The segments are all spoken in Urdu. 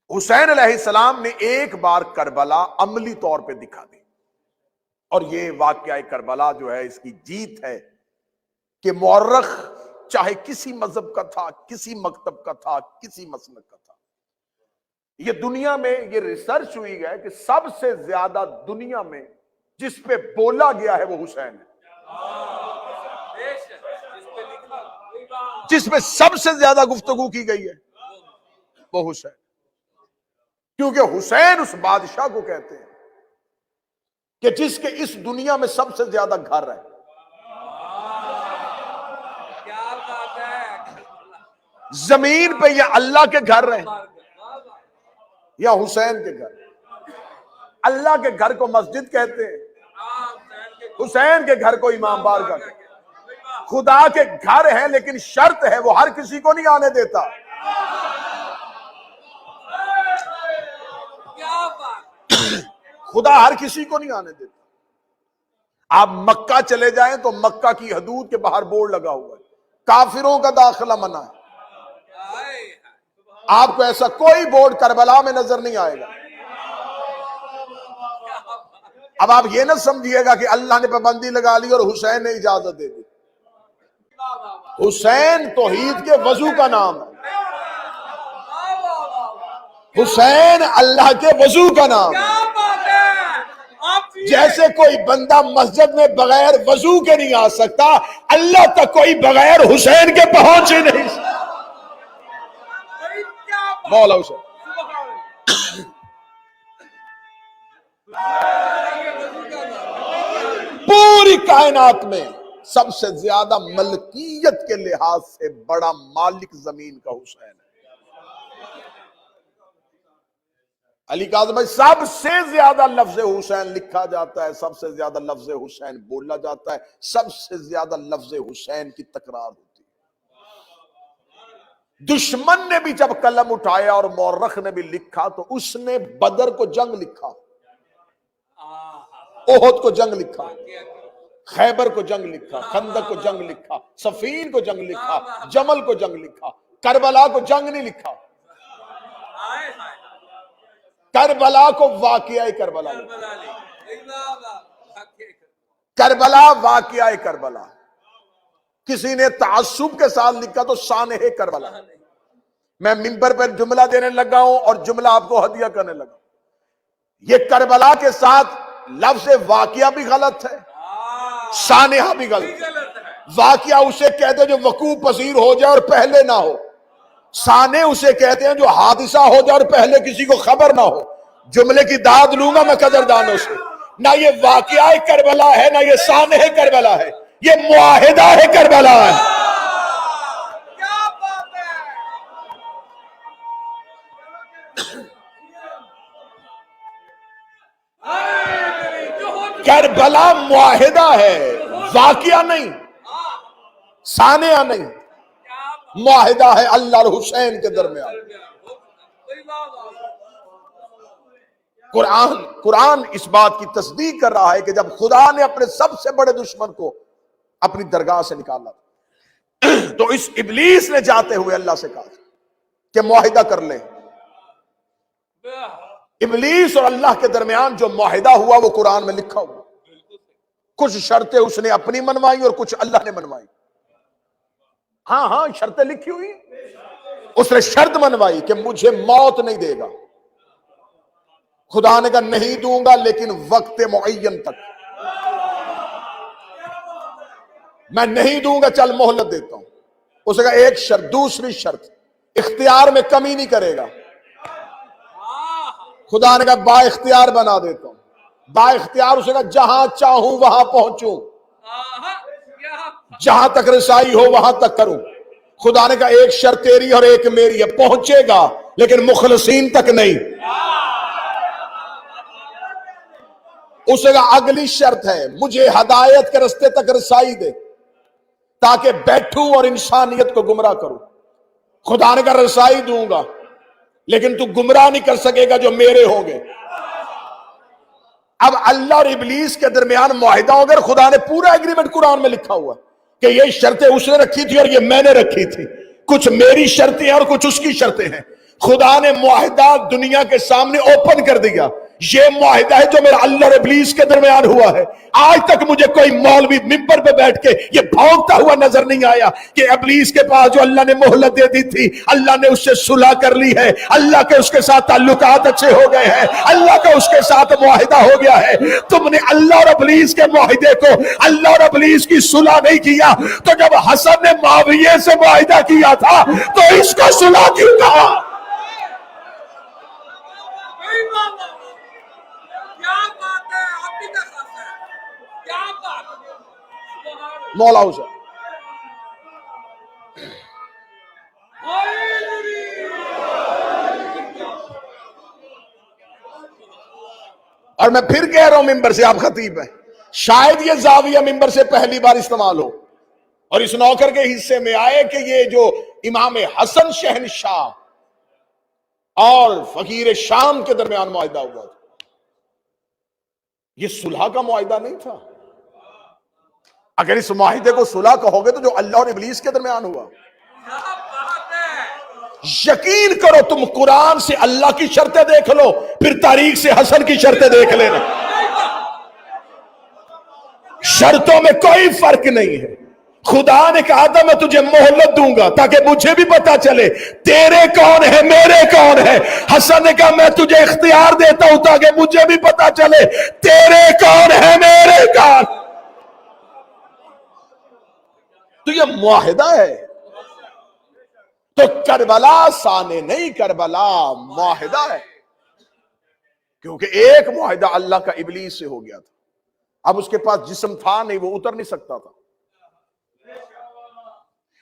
حسین علیہ السلام نے ایک بار کربلا عملی طور پہ دکھا دی، اور یہ واقعہ کربلا جو ہے اس کی جیت ہے کہ مورخ چاہے کسی مذہب کا تھا، کسی مکتب کا تھا، کسی مسلک کا تھا، یہ دنیا میں یہ ریسرچ ہوئی ہے کہ سب سے زیادہ دنیا میں جس پہ بولا گیا ہے وہ حسین ہے، جس پہ سب سے زیادہ گفتگو کی گئی ہے وہ حسین، کیونکہ حسین اس بادشاہ کو کہتے ہیں کہ جس کے اس دنیا میں سب سے زیادہ گھر ہے، زمین پہ یا اللہ کے گھر ہیں یا حسین کے گھر۔ اللہ کے گھر کو مسجد کہتے ہیں، حسین کے گھر کو امام بارگاہ کہتے ہیں۔ خدا کے گھر ہیں لیکن شرط ہے وہ ہر کسی کو نہیں آنے دیتا۔ خدا ہر کسی کو نہیں آنے دیتا۔ آپ مکہ چلے جائیں تو مکہ کی حدود کے باہر بورڈ لگا ہوا ہے، کافروں کا داخلہ منع ہے۔ آپ کو ایسا کوئی بورڈ کربلا میں نظر نہیں آئے گا۔ اب آپ یہ نہ سمجھیے گا کہ اللہ نے پابندی لگا لی اور حسین نے اجازت دے دی۔ حسین توحید کے وضو کا نام ہے، حسین اللہ کے وضو کا نام ہے۔ جیسے کوئی بندہ مسجد میں بغیر وضو کے نہیں آ سکتا، اللہ تک کوئی بغیر حسین کے پہنچ ہی نہیں سکتا۔ مولا حسین پوری کائنات میں سب سے زیادہ ملکیت کے لحاظ سے بڑا مالک زمین کا حسین ہے۔ علی کاظم بھائی، سب سے زیادہ لفظ حسین لکھا جاتا ہے، سب سے زیادہ لفظ حسین بولا جاتا ہے، سب سے زیادہ لفظ حسین کی تکرار ہوتی ہے۔ دشمن نے بھی جب قلم اٹھایا اور مورخ نے بھی لکھا تو اس نے بدر کو جنگ لکھا، احد کو جنگ لکھا، خیبر کو جنگ لکھا، خندق کو جنگ لکھا، صفین کو جنگ لکھا، جمل کو جنگ لکھا، کربلا کو جنگ نہیں لکھا۔ کربلا کو واقعہ کربلا لکھا۔ کربلا واقعہ کربلا، کسی نے تعصب کے ساتھ لکھا تو سانح کربلا۔ میں منبر پر جملہ دینے لگا ہوں اور جملہ آپ کو ہدیہ کرنے لگا ہوں۔ یہ کربلا کے ساتھ لفظ واقعہ بھی غلط ہے، سانحہ بھی غلط ہے۔ واقعہ اسے کہتے ہیں جو وقوع پذیر ہو جائے اور پہلے نہ ہو، سانحہ اسے کہتے ہیں جو حادثہ ہو جائے اور پہلے کسی کو خبر نہ ہو۔ جملے کی داد لوں گا میں قدردانوں سے، نہ یہ واقعہ کربلا ہے نہ یہ سانحہ کربلا ہے، یہ معاہدہ ہے کربلا ہے۔ کربلا معاہدہ ہے، واقعہ نہیں، سانحہ نہیں، معاہدہ ہے اللہ اور حسین کے درمیان۔ قرآن اس بات کی تصدیق کر رہا ہے کہ جب خدا نے اپنے سب سے بڑے دشمن کو اپنی درگاہ سے نکالا تو اس ابلیس نے جاتے ہوئے اللہ سے کہا کہ معاہدہ کر لیں۔ ابلیس اور اللہ کے درمیان جو معاہدہ ہوا وہ قرآن میں لکھا ہوا، کچھ شرطیں اس نے اپنی منوائی اور کچھ اللہ نے منوائی۔ ہاں شرطیں لکھی ہوئی، اس نے شرط منوائی کہ مجھے موت نہیں دے گا۔ خدا نے کہا نہیں دوں گا لیکن وقت معین تک، میں نہیں دوں گا، چل مہلت دیتا ہوں۔ اس نے کہا ایک شرط، دوسری شرط اختیار میں کمی نہیں کرے گا۔ خدا نے کہا با اختیار بنا دیتا ہوں۔ با اختیار اسے کہا جہاں چاہوں وہاں پہنچوں، جہاں تک رسائی ہو وہاں تک کروں۔ خدا نے کہا ایک شرط تیری اور ایک میری ہے، پہنچے گا لیکن مخلصین تک نہیں۔ اسے کہا اگلی شرط ہے مجھے ہدایت کے رستے تک رسائی دے تاکہ بیٹھوں اور انسانیت کو گمراہ کروں۔ خدا نے کہا رسائی دوں گا لیکن تو گمراہ نہیں کر سکے گا جو میرے ہوں گے۔ اب اللہ اور ابلیس کے درمیان معاہدہ ہو گیا، خدا نے پورا ایگریمنٹ قرآن میں لکھا ہوا کہ یہ شرطیں اس نے رکھی تھی اور یہ میں نے رکھی تھی، کچھ میری شرطیں ہیں اور کچھ اس کی شرطیں ہیں۔ خدا نے معاہدہ دنیا کے سامنے اوپن کر دیا. یہ معاہدہ ہے جو میرا اللہ اور ابلیس کے درمیان ہوا ہے. آج تک مجھے کوئی مولوی ممبر پہ بیٹھ کے یہ بھونکتا ہوا نظر نہیں آیا کہ ابلیس کے پاس جو اللہ نے مہلت دے دی تھی اللہ نے اس سے صلح کر لی ہے, اللہ کے اس کے ساتھ تعلقات اچھے ہو گئے ہیں, اللہ کا اس کے ساتھ معاہدہ ہو گیا ہے. تم نے اللہ اور ابلیس کے معاہدے کو, اللہ اور ابلیس کی صلح نہیں کیا. تو جب حسن نے معاویہ سے معاہدہ کیا تھا تو اس کو صلح کیوں کہا؟ مولا حسین اور میں پھر کہہ رہا ہوں ممبر سے, آپ خطیب ہیں, شاید یہ زاویہ ممبر سے پہلی بار استعمال ہو اور اس نوکر کے حصے میں آئے کہ یہ جو امام حسن شہنشاہ اور فقیر شام کے درمیان معاہدہ ہوا تھا, یہ صلح کا معاہدہ نہیں تھا. اگر اس معاہدے کو صلح کہو گے تو جو اللہ اور ابلیس کے درمیان ہوا, یقین کرو تم قرآن سے اللہ کی شرطیں دیکھ لو, پھر تاریخ سے حسن کی شرطیں دیکھ لینا, شرطوں میں کوئی فرق نہیں ہے. خدا نے کہا تھا میں تجھے مہلت دوں گا تاکہ مجھے بھی پتا چلے تیرے کون ہے میرے کون ہے. حسن نے کہا میں تجھے اختیار دیتا ہوں تاکہ مجھے بھی پتا چلے تیرے کون ہے میرے کون. تو یہ معاہدہ ہے. تو کربلا سانے نہیں, کربلا معاہدہ ہے, کیونکہ ایک معاہدہ اللہ کا ابلیس سے ہو گیا تھا. اب اس کے پاس جسم تھا نہیں, وہ اتر نہیں سکتا تھا.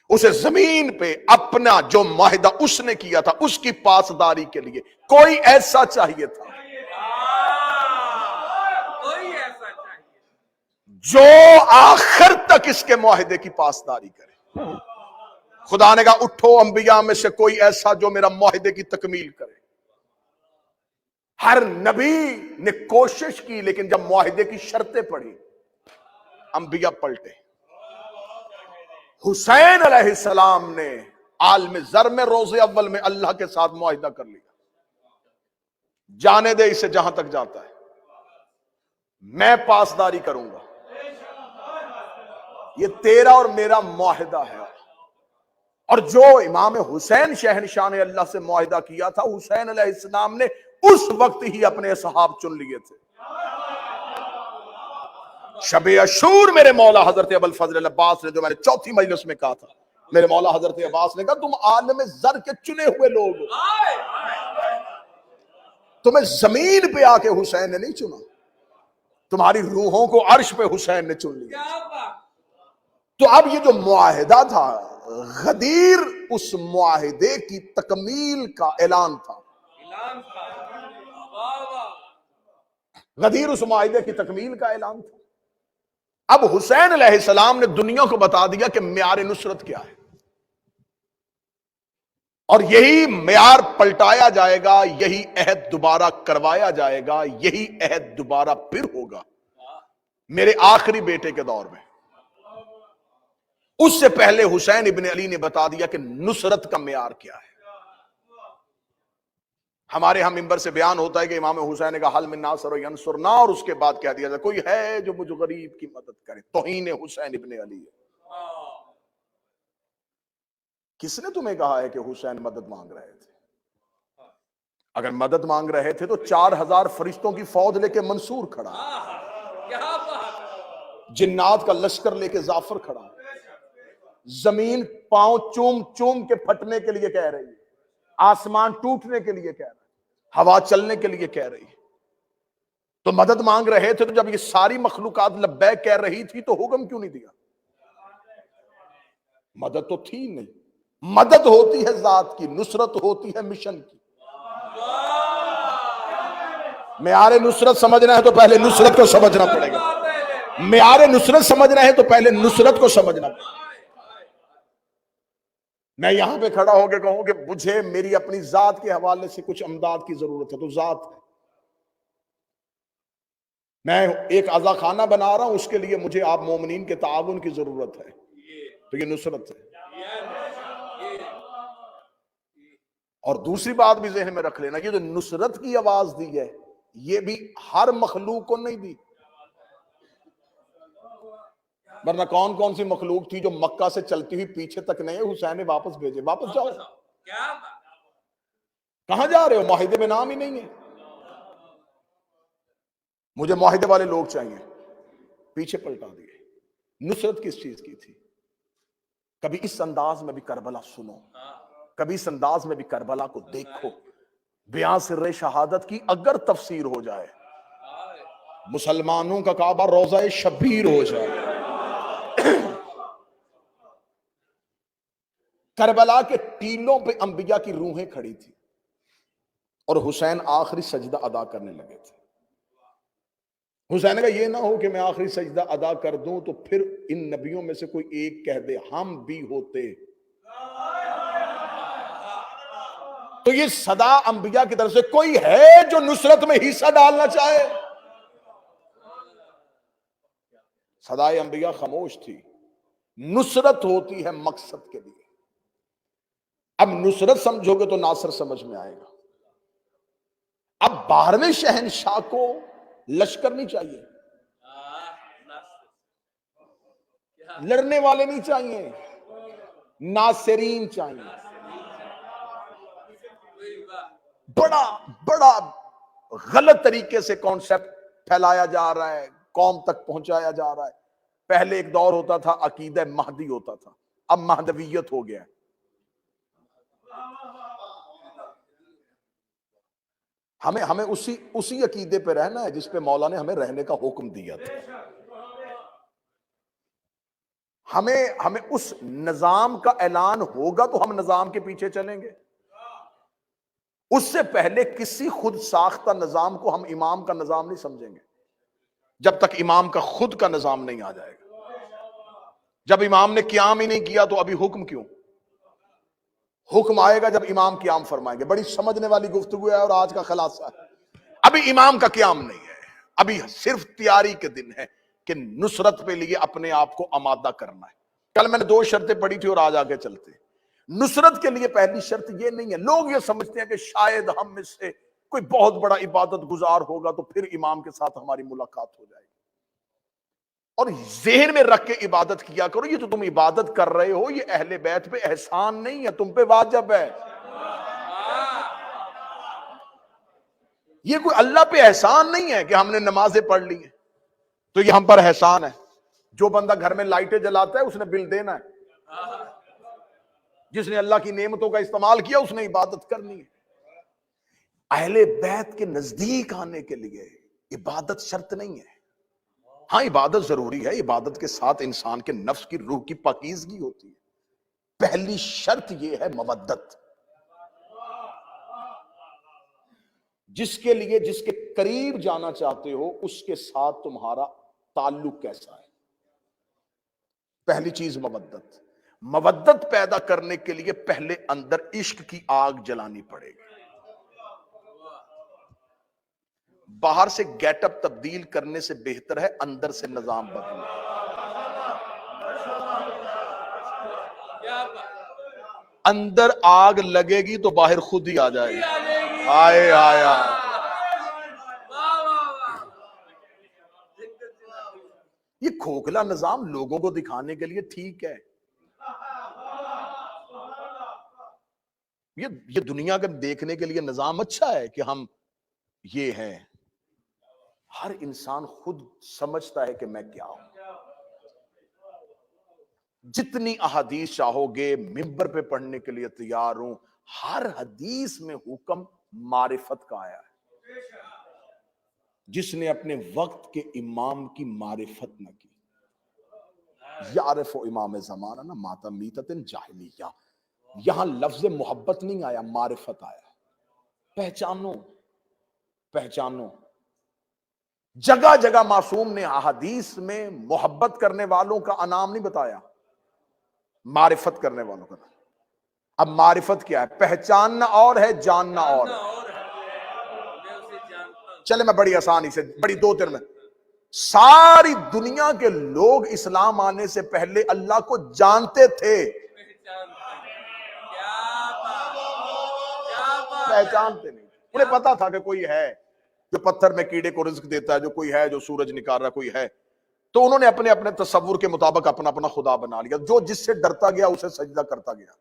اسے زمین پہ اپنا جو معاہدہ اس نے کیا تھا اس کی پاسداری کے لیے کوئی ایسا چاہیے تھا جو آخر تک اس کے معاہدے کی پاسداری کرے. خدا نے کہا اٹھو انبیاء میں سے کوئی ایسا جو میرا معاہدے کی تکمیل کرے. ہر نبی نے کوشش کی لیکن جب معاہدے کی شرطیں پڑھی انبیاء پلٹے. حسین علیہ السلام نے عالم زر میں روز اول میں اللہ کے ساتھ معاہدہ کر لیا, جانے دے اسے جہاں تک جاتا ہے, میں پاسداری کروں گا, یہ تیرا اور میرا معاہدہ ہے. اور جو امام حسین شہنشاہ نے اللہ سے معاہدہ کیا تھا, حسین علیہ السلام نے اس وقت ہی اپنے اصحاب چن لیے تھے. شب عاشور میرے مولا حضرت ابوالفضل العباس نے, جو میں نے چوتھی مجلس میں کہا تھا, میرے مولا حضرت عباس نے کہا تم عالم زر کے چنے ہوئے لوگ ہو, تمہیں زمین پہ آ کے حسین نے نہیں چنا, تمہاری روحوں کو عرش پہ حسین نے چن لیا. تو اب یہ جو معاہدہ تھا غدیر اس معاہدے کی تکمیل کا اعلان تھا. غدیر اس معاہدے کی تکمیل کا اعلان تھا. اب حسین علیہ السلام نے دنیا کو بتا دیا کہ معیار نصرت کیا ہے, اور یہی معیار پلٹایا جائے گا, یہی عہد دوبارہ کروایا جائے گا, یہی عہد دوبارہ پھر ہوگا میرے آخری بیٹے کے دور میں. اس سے پہلے حسین ابن علی نے بتا دیا کہ نصرت کا معیار کیا ہے. ہمارے ہم ممبر سے بیان ہوتا ہے کہ امام حسین نے کہا حل من ناصر ینصرنا, اور اس کے بعد کہہ دیا جائے کوئی ہے جو مجھ غریب کی مدد کرے. توہین حسین ابن علی ہے. کس نے تمہیں کہا ہے کہ حسین مدد مانگ رہے تھے؟ اگر مدد مانگ رہے تھے تو 4000 فرشتوں کی فوج لے کے منصور کھڑا, جنات کا لشکر لے کے جعفر کھڑا, زمین پاؤں چوم چوم کے پھٹنے کے لیے کہہ رہی ہے, آسمان ٹوٹنے کے لیے کہہ رہا ہے, ہوا چلنے کے لیے کہہ رہی ہے. تو مدد مانگ رہے تھے, تو جب یہ ساری مخلوقات لبیک کہہ رہی تھی تو حکم کیوں نہیں دیا؟ مدد تو تھی نہیں. مدد ہوتی ہے ذات کی, نصرت ہوتی ہے مشن کی. معیار نصرت سمجھنا ہے تو پہلے نصرت کو سمجھنا پڑے گا. معیار نصرت سمجھنا ہے تو پہلے نصرت کو سمجھنا پڑے گا. میں یہاں پہ کھڑا ہو کے کہوں کہ مجھے میری اپنی ذات کے حوالے سے کچھ امداد کی ضرورت ہے, تو ذات ہے. میں ایک عزا خانہ بنا رہا ہوں, اس کے لیے مجھے آپ مومنین کے تعاون کی ضرورت ہے, تو یہ نصرت ہے. اور دوسری بات بھی ذہن میں رکھ لینا، یہ جو نصرت کی آواز دی ہے یہ بھی ہر مخلوق کو نہیں دی، ورنہ کون کون سی مخلوق تھی جو مکہ سے چلتی ہوئی پیچھے تک نہیں، حسین نے واپس بھیجے، واپس جاؤ، کہاں جا رہے ہو، معاہدے میں نام ہی نہیں ہے، مجھے معاہدے والے لوگ چاہیے، پیچھے پلٹا دیے۔ نصرت کس چیز کی تھی؟ کبھی اس انداز میں بھی کربلا سنو، کبھی اس انداز میں بھی کربلا کو دیکھو، بیان سر شہادت کی اگر تفسیر ہو جائے، مسلمانوں کا کعبہ روضہ شبیر ہو جائے، کربلا کے ٹیلوں پہ انبیاء کی روحیں کھڑی تھی اور حسین آخری سجدہ ادا کرنے لگے تھے۔ حسین کا یہ نہ ہو کہ میں آخری سجدہ ادا کر دوں تو پھر ان نبیوں میں سے کوئی ایک کہہ دے ہم بھی ہوتے، تو یہ صدا انبیاء کی طرف سے کوئی ہے جو نصرت میں حصہ ڈالنا چاہے؟ صدائے انبیاء خاموش تھی، نصرت ہوتی ہے مقصد کے لیے۔ اب نصرت سمجھو گے تو ناصر سمجھ میں آئے گا، اب 12ویں شہنشاہ کو لشکر نہیں چاہیے، لڑنے والے نہیں چاہیے، ناصرین چاہیے۔ بڑا بڑا غلط طریقے سے کانسیپٹ پھیلایا جا رہا ہے، قوم تک پہنچایا جا رہا ہے۔ پہلے ایک دور ہوتا تھا عقیدہ مہدی ہوتا تھا، اب مہدویت ہو گیا ہے۔ ہمیں اسی عقیدے پہ رہنا ہے جس پہ مولا نے ہمیں رہنے کا حکم دیا تھا۔ ہمیں اس نظام کا اعلان ہوگا تو ہم نظام کے پیچھے چلیں گے، اس سے پہلے کسی خود ساختہ نظام کو ہم امام کا نظام نہیں سمجھیں گے جب تک امام کا خود کا نظام نہیں آ جائے گا۔ جب امام نے قیام ہی نہیں کیا تو ابھی حکم کیوں؟ حکم آئے گا جب امام قیام فرمائیں گے۔ بڑی سمجھنے والی گفتگو ہے اور آج کا خلاصہ ہے، ابھی امام کا قیام نہیں ہے، ابھی صرف تیاری کے دن ہے کہ نصرت پہ لیے اپنے آپ کو آمادہ کرنا ہے۔ کل میں نے 2 شرطیں پڑھی تھی اور آج آگے چلتے ہیں۔ نصرت کے لیے پہلی شرط یہ نہیں ہے، لوگ یہ سمجھتے ہیں کہ شاید ہم میں سے کوئی بہت بڑا عبادت گزار ہوگا تو پھر امام کے ساتھ ہماری ملاقات ہو جائے گی، اور ذہن میں رکھ کے عبادت کیا کرو، یہ جو تم عبادت کر رہے ہو یہ اہل بیت پہ احسان نہیں ہے، تم پہ واجب ہے۔ یہ کوئی اللہ پہ احسان نہیں ہے کہ ہم نے نمازیں پڑھ لی ہیں تو یہ ہم پر احسان ہے۔ جو بندہ گھر میں لائٹیں جلاتا ہے اس نے بل دینا ہے، جس نے اللہ کی نعمتوں کا استعمال کیا اس نے عبادت کرنی ہے۔ اہل بیت کے نزدیک آنے کے لیے عبادت شرط نہیں ہے، ہاں عبادت ضروری ہے، عبادت کے ساتھ انسان کے نفس کی روح کی پاکیزگی ہوتی ہے۔ پہلی شرط یہ ہے مودت، جس کے قریب جانا چاہتے ہو اس کے ساتھ تمہارا تعلق کیسا ہے۔ پہلی چیز مودت، مودت پیدا کرنے کے لیے پہلے اندر عشق کی آگ جلانی پڑے گی۔ باہر سے گیٹ اپ تبدیل کرنے سے بہتر ہے اندر سے نظام بدلنا۔ اندر آگ لگے گی تو باہر خود ہی آ جائے گی۔ آئے آیا یہ کھوکھلا نظام لوگوں کو دکھانے کے لیے ٹھیک ہے، یہ دنیا کا دیکھنے کے لیے نظام اچھا ہے کہ ہم یہ ہیں۔ ہر انسان خود سمجھتا ہے کہ میں کیا ہوں۔ جتنی احادیث چاہو گے منبر پہ پڑھنے کے لیے تیار ہوں، ہر حدیث میں حکم معرفت کا آیا ہے۔ جس نے اپنے وقت کے امام کی معرفت نہ کی، یعرف امام زمانہ نہ ماتا میتت جاہلیہ، یہاں لفظ محبت نہیں آیا، معرفت آیا۔ پہچانو پہچانو، جگہ جگہ معصوم نے احادیث میں محبت کرنے والوں کا انعام نہیں بتایا، معرفت کرنے والوں کا نام۔ اب معرفت کیا ہے؟ پہچاننا اور ہے، جاننا اور ہے۔ چلے میں بڑی آسانی سے، بڑی 2-3 میں، ساری دنیا کے لوگ اسلام آنے سے پہلے اللہ کو جانتے تھے، پہچانتے نہیں. انہیں پتا تھا کہ کوئی ہے جو پتھر میں کیڑے کو رزق دیتا ہے, جو کوئی ہے جو سورج نکال رہا, کوئی ہے. تو انہوں نے اپنے اپنے تصور کے مطابق اپنا اپنا خدا بنا لیا. جو جس سے ڈرتا گیا اسے سجدہ کرتا گیا.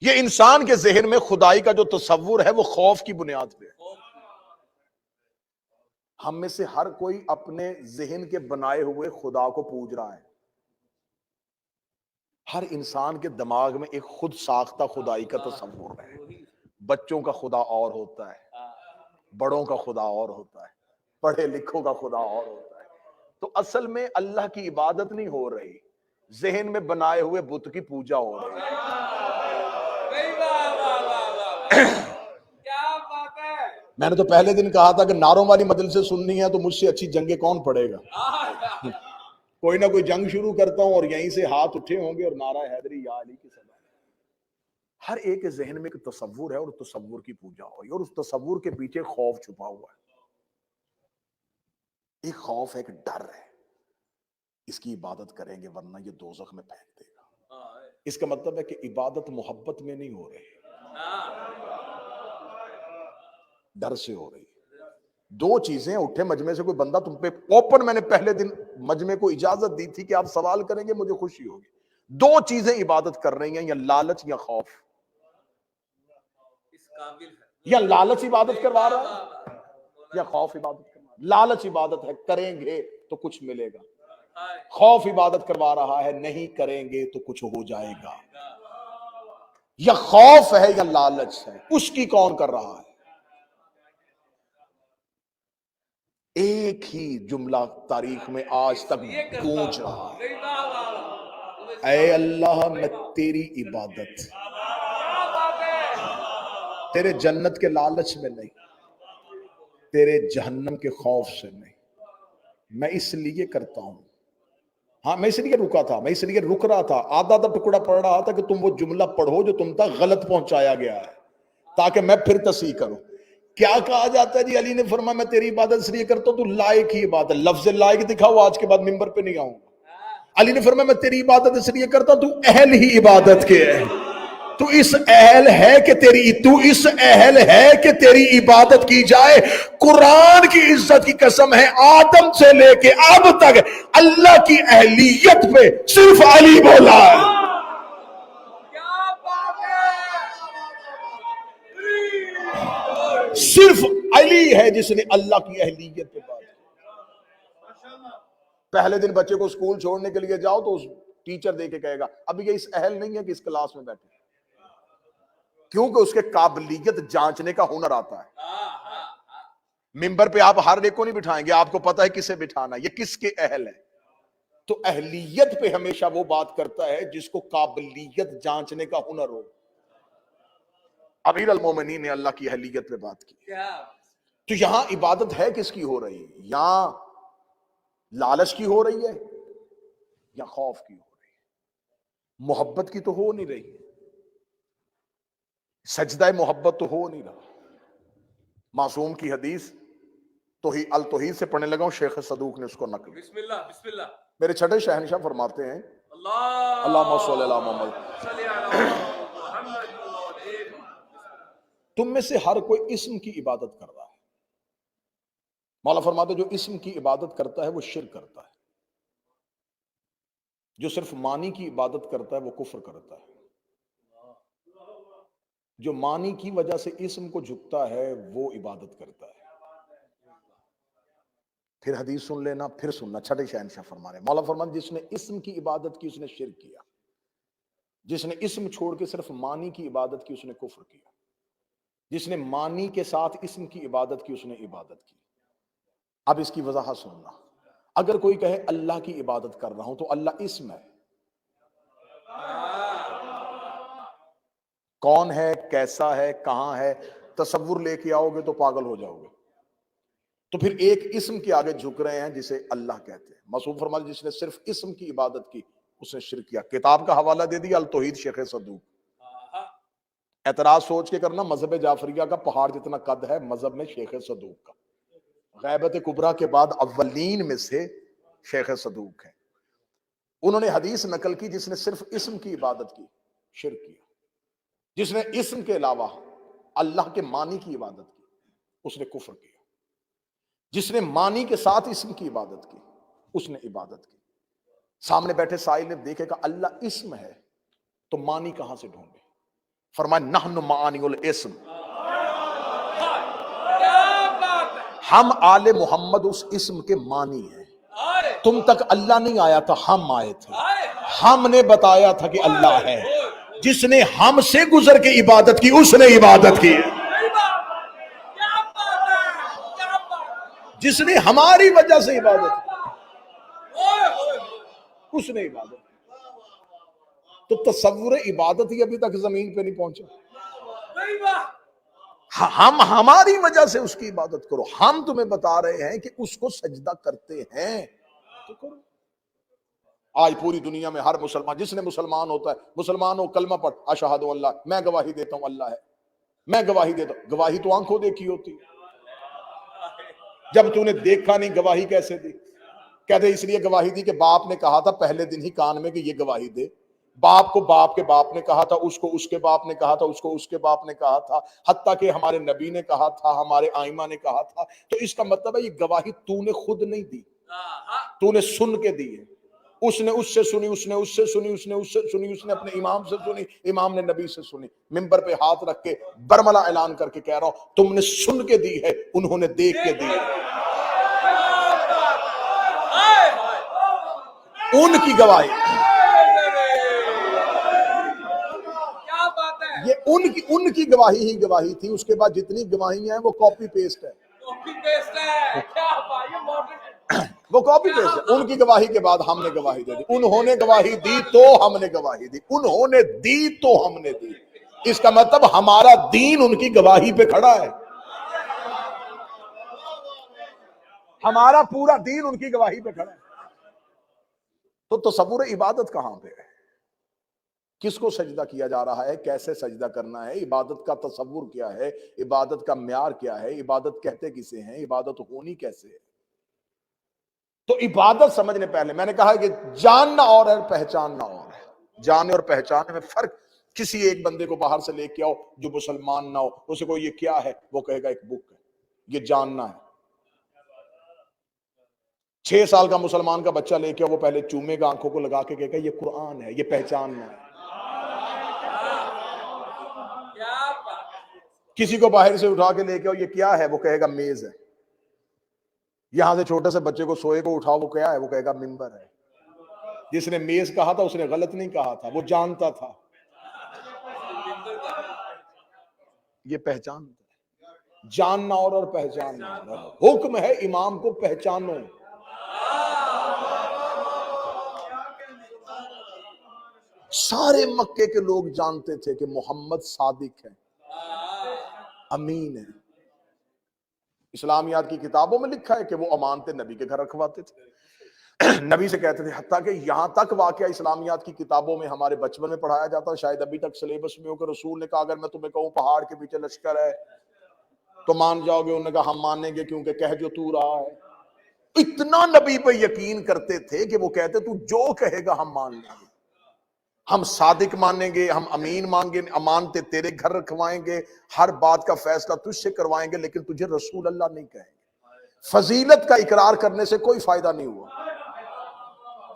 یہ انسان کے ذہن میں خدائی کا جو تصور ہے وہ خوف کی بنیاد پہ ہے. ہم میں سے ہر کوئی اپنے ذہن کے بنائے ہوئے خدا کو پوج رہا ہے. ہر انسان کے دماغ میں ایک خود ساختہ خدائی کا تصور ہے. بچوں کا خدا اور ہوتا ہے, بڑوں کا خدا اور ہوتا ہے, پڑھے لکھوں کا خدا اور ہوتا ہے. تو اصل میں اللہ کی عبادت نہیں ہو رہی, ذہن میں بنائے ہوئے بت کی پوجا ہو رہی ہے. میں نے تو پہلے دن کہا تھا کہ نعروں والی مجلس سے سننی ہے تو مجھ سے اچھی جنگیں کون پڑے گا. کوئی نہ کوئی جنگ شروع کرتا ہوں اور یہیں سے ہاتھ اٹھے ہوں گے اور نعرہ حیدری یا علی کی صدا. ہر ایک کے ذہن میں ایک تصور ہے اور تصور کی پوجا ہو رہی ہے, اور اس تصور کے پیچھے خوف چھپا ہوا ہے. ایک خوف ہے, ایک ڈر ہے, اس کی عبادت کریں گے ورنہ یہ دوزخ میں پھینک دے گا. اس کا مطلب ہے کہ عبادت محبت میں نہیں ہو رہی, ڈر سے ہو رہی. دو چیزیں اٹھے مجمع سے کوئی بندہ تم پہ اوپن, میں نے پہلے دن مجمع کو اجازت دی تھی کہ آپ سوال کریں گے مجھے خوشی ہوگی. دو چیزیں عبادت کر رہی ہیں, یا لالچ یا خوف. یا لالچ عبادت کروا رہا ہے یا خوف عبادت کروا رہا ہے. لالچ عبادت ہے, کریں گے تو کچھ ملے گا. خوف عبادت کروا رہا ہے, نہیں کریں گے تو کچھ ہو جائے گا. یا خوف ہے یا لالچ ہے, اس کی کون کر رہا ہے. ایک ہی جملہ تاریخ میں آج تک گونج رہا ہے, اے اللہ میں تیری عبادت, تیرے جنت کے لالچ میں نہیں, تیرے جہنم کے خوف سے نہیں, میں اس لیے کرتا ہوں. ہاں میں اس لیے رکا تھا, میں اس لیے رک رہا تھا, آدھا آدھا ٹکڑا پڑ رہا تھا کہ تم وہ جملہ پڑھو جو تم تک غلط پہنچایا گیا ہے, تاکہ میں پھر تصحیح کروں. کیا کہا جاتا ہے جی, علی نے فرمایا میں تیری عبادت اس لیے کرتا ہوں تو لائق ہی عبادت. لفظ لائق دکھاؤ, آج کے بعد ممبر پہ نہیں آؤں گا. علی نے فرمایا میں تیری عبادت اس لیے کرتا ہوں تو اہل ہی عبادت کے ہے. تو اس اہل ہے کہ تیری عبادت کی جائے. قرآن کی عزت کی قسم ہے, آدم سے لے کے اب تک اللہ کی اہلیت پہ صرف علی بولا ہے. صرف علی ہے جس نے اللہ کی اہلیت پہ بات کی. پہلے دن بچے کو اسکول چھوڑنے کے لیے جاؤ تو ٹیچر دے کے کہے گا اب یہ اس اہل نہیں ہے کہ اس کلاس میں بیٹھے, کیونکہ اس کے قابلیت جانچنے کا ہنر آتا ہے. ممبر پہ آپ ہر ایک کو نہیں بٹھائیں گے, آپ کو پتا ہے کسے بٹھانا, یہ کس کے اہل ہے. تو اہلیت پہ ہمیشہ وہ بات کرتا ہے جس کو قابلیت جانچنے کا ہنر ہو. امیر المومنین نے اللہ کی اہلیت پہ بات کی. تو یہاں عبادت ہے کس کی ہو رہی ہے, یہاں لالچ کی ہو رہی ہے یا خوف کی ہو رہی ہے. محبت کی تو ہو نہیں رہی, سجدہ محبت تو ہو نہیں رہا. معصوم کی حدیث التوحید سے پڑھنے لگا ہوں, شیخ صدوق نے اس کو نقل. بسم اللہ بسم اللہ. میرے چھٹے شہنشاہ فرماتے ہیں اللہم صلی علی محمد, تم میں سے ہر کوئی اسم کی عبادت کر رہا ہے. مولا فرماتے جو اسم کی عبادت کرتا ہے وہ شرک کرتا ہے, جو صرف معنی کی عبادت کرتا ہے وہ کفر کرتا ہے, جو معنی کی وجہ سے اسم کو جھکتا ہے وہ عبادت کرتا ہے. پھر حدیث سن لینا, پھر سننا. چھٹے شہنشاہ فرمانے مولا فرماتے جس نے اسم کی عبادت کی اس نے شرک کیا, جس نے اسم چھوڑ کے صرف معنی کی عبادت کی اس نے کفر کیا, جس نے معنی کے ساتھ اسم کی عبادت کی اس نے عبادت کی. اب اس کی وضاحت سننا. اگر کوئی کہے اللہ کی عبادت کر رہا ہوں تو اللہ اسم ہے, کون ہے, کیسا ہے, کہاں ہے, تصور لے کے آؤ گے تو پاگل ہو جاؤ گے. تو پھر ایک اسم کے آگے جھک رہے ہیں جسے اللہ کہتے ہیں. معصوم فرماتے جس نے صرف اسم کی عبادت کی اس نے شرک کیا. کتاب کا حوالہ دے دیا التوحید شیخ صدوق. اعتراض سوچ کے کرنا, مذہب جعفریہ کا پہاڑ جتنا قد ہے مذہب میں شیخ صدوق کا. غیبت کبریٰ کے بعد اولین میں سے شیخ صدوق ہے. انہوں نے حدیث نقل کی جس نے صرف اسم کی عبادت کی شرک کیا. جس نے اسم کے علاوہ اللہ کے معنی کی عبادت کی اس نے کفر کیا، جس نے معنی کے ساتھ اسم کی عبادت کی اس نے عبادت کی۔ سامنے بیٹھے سائل نے دیکھے کہ اللہ اسم ہے تو معنی کہاں سے ڈھونڈے؟ فرمایا نحن معانی الاسم، ہم آل محمد اس اسم کے معنی ہیں۔ تم تک اللہ نہیں آیا تھا، ہم آئے تھے، ہم نے بتایا تھا کہ اللہ ہے۔ جس نے ہم سے گزر کے عبادت کی اس نے عبادت کی، جس نے ہماری وجہ سے عبادت کی اس نے عبادت کی۔ تو تصور عبادت ہی ابھی تک زمین پہ نہیں پہنچا۔ ہم ہماری وجہ سے اس کی عبادت کرو، ہم تمہیں بتا رہے ہیں کہ اس کو سجدہ کرتے ہیں تو کرو۔ آج پوری دنیا میں ہر مسلمان، جس نے مسلمان ہوتا ہے، مسلمان ہو کلمہ پڑھ اشہد اللہ، میں گواہی دیتا ہوں اللہ ہے، میں گواہی دیتا ہوں۔ گواہی تو آنکھوں دیکھی ہوتی، جب تو نے دیکھا نہیں گواہی کیسے دی؟ کہتے اس لیے گواہی دی کہ باپ نے کہا تھا پہلے دن ہی کان میں کہ یہ گواہی دے، باپ کو باپ کے باپ نے کہا تھا، اس کو اس کے باپ نے کہا تھا، اس کو اس کے باپ نے کہا تھا، حتیٰ کہ ہمارے نبی نے کہا تھا، ہمارے آئمہ نے کہا تھا۔ تو اس کا مطلب ہے یہ گواہی تو نے خود نہیں دی، تو نے سن کے دی ہے۔ اس نے اس سے سنی، اس نے اس سے سنی، اس نے اس سے سنی، اس نے اپنے امام سے سنی، امام نے نبی سے سنی۔ ممبر پہ ہاتھ رکھ کے برملا اعلان کر کے کہہ رہا ہوں تم نے سن کے دی ہے، انہوں نے دیکھ کے دی ہے۔ ان کی گواہی، یہ ان کی گواہی ہی گواہی تھی۔ اس کے بعد جتنی گواہی ہیں وہ کاپی پیسٹ ہے، وہ کاپی پیسٹ ہے۔ ان کی گواہی کے بعد ہم نے گواہی دے دی۔ انہوں نے گواہی دی تو ہم نے گواہی دی، انہوں نے دی تو ہم نے دی۔ اس کا مطلب ہمارا دین ان کی گواہی پہ کھڑا ہے، ہمارا پورا دین ان کی گواہی پہ کھڑا ہے۔ تو تصور عبادت کہاں پہ ہے؟ کس کو سجدہ کیا جا رہا ہے؟ کیسے سجدہ کرنا ہے؟ عبادت کا تصور کیا ہے؟ عبادت کا معیار کیا ہے؟ عبادت کہتے کسے ہیں؟ عبادت ہونی کیسے ہے؟ تو عبادت سمجھنے پہلے میں نے کہا کہ جاننا اور ہے، پہچاننا اور ہے۔ جاننے اور پہچاننے میں فرق۔ کسی ایک بندے کو باہر سے لے کے آؤ جو مسلمان نہ ہو، اسے کو یہ کیا ہے، وہ کہے گا ایک بک ہے، یہ جاننا ہے۔ 6 سال کا مسلمان کا بچہ لے کے آؤ، وہ پہلے چومے گا، آنکھوں کو لگا کے کہے گا یہ قرآن ہے، یہ پہچاننا ہے۔ کسی کو باہر سے اٹھا کے لے کے آؤ، یہ کیا ہے، وہ کہے گا میز ہے۔ یہاں سے چھوٹے سے بچے کو سوئے کو اٹھاؤ، وہ کیا ہے، وہ کہے گا ممبر ہے۔ جس نے میز کہا تھا اس نے غلط نہیں کہا تھا، وہ جانتا تھا۔ یہ پہچان، جاننا اور پہچاننا اور۔ حکم ہے امام کو پہچانو۔ سارے مکے کے لوگ جانتے تھے کہ محمد صادق ہے، امین ہے۔ اسلامیات کی کتابوں میں لکھا ہے کہ وہ امانتیں نبی کے گھر رکھواتے تھے، نبی سے کہتے تھے، حتیٰ کہ یہاں تک واقعہ اسلامیات کی کتابوں میں ہمارے بچپن میں پڑھایا جاتا، شاید ابھی تک سلیبس میں ہو کہ رسول نے کہا اگر میں تمہیں کہوں پہاڑ کے پیچھے لشکر ہے تو مان جاؤ گے؟ انہوں نے کہا ہم مانیں گے کیونکہ کہہ جو تو رہا ہے۔ اتنا نبی پہ یقین کرتے تھے کہ وہ کہتے تو جو کہے گا ہم مان لیں گے، ہم صادق مانیں گے، ہم امین مانگیں، امانتے تیرے گھر رکھوائیں گے، ہر بات کا فیصلہ تجھ سے کروائیں گے، لیکن تجھے رسول اللہ نہیں کہیں گے۔ فضیلت کا اقرار کرنے سے کوئی فائدہ نہیں ہوا،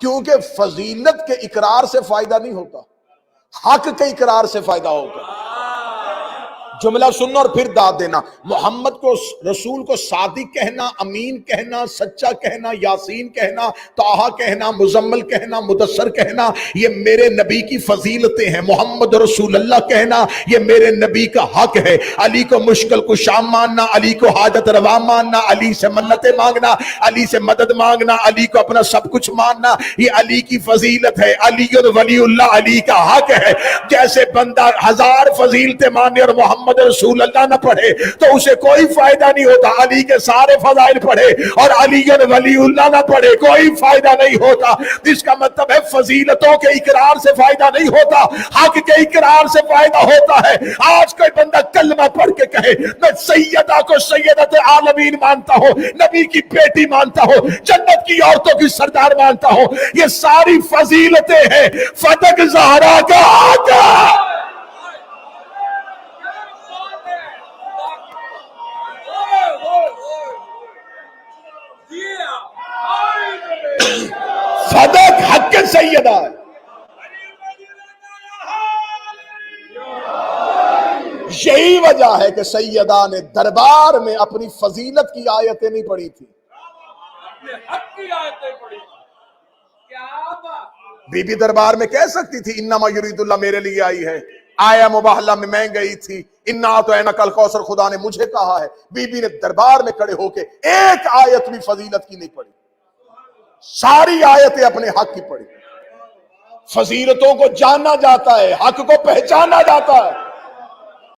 کیونکہ فضیلت کے اقرار سے فائدہ نہیں ہوتا، حق کے اقرار سے فائدہ ہوتا۔ جملہ سننا اور پھر داد دینا۔ محمد کو، رسول کو صادق کہنا، امین کہنا، سچا کہنا، یاسین کہنا، طٰہٰ کہنا، مزمل کہنا، مدثر کہنا، یہ میرے نبی کی فضیلتیں ہیں۔ محمد رسول اللہ کہنا یہ میرے نبی کا حق ہے۔ علی کو مشکل کشا ماننا، علی کو حاجت روا ماننا، علی سے منتیں مانگنا، علی سے مدد مانگنا، علی کو اپنا سب کچھ ماننا، یہ علی کی فضیلت ہے۔ علی ولی اللہ علی کا حق ہے۔ جیسے بندہ 1000 فضیلتیں مانے اور محمد رسول اللہ نہ پڑھے تو اسے کوئی فائدہ نہیں ہوتا، علی کے سارے فضائل پڑھے اور علی ولی اللہ نہ پڑھے کوئی فائدہ نہیں ہوتا۔ جس کا مطلب ہے فضیلتوں کے اقرار سے فائدہ نہیں ہوتا، حق کے اقرار سے فائدہ ہوتا ہے۔ آج کوئی بندہ کلمہ پڑھ کے کہے میں سیدہ کو سیدت عالمین مانتا ہوں، نبی کی بیٹی مانتا ہوں، جنت کی عورتوں کی سردار مانتا ہوں، یہ ساری فضیلتیں ہیں، فتح زہرا کا آقا۔ سیدہ ہے. یہی وجہ ہے کہ سیدہ نے دربار میں اپنی فضیلت کی آیتیں نہیں پڑھی تھی. بی بی دربار میں کہہ سکتی تھی انما یرید اللہ میرے لیے آئی ہے. آیا مباہلہ میں گئی تھی، انا تو اینک الکوثر خدا نے مجھے کہا ہے. بی بی نے دربار میں کھڑے ہو کے ایک آیت بھی فضیلت کی نہیں پڑھی، ساری آیتیں اپنے حق کی پڑھی. فضیلتوں کو جانا جاتا ہے، حق کو پہچانا جاتا ہے.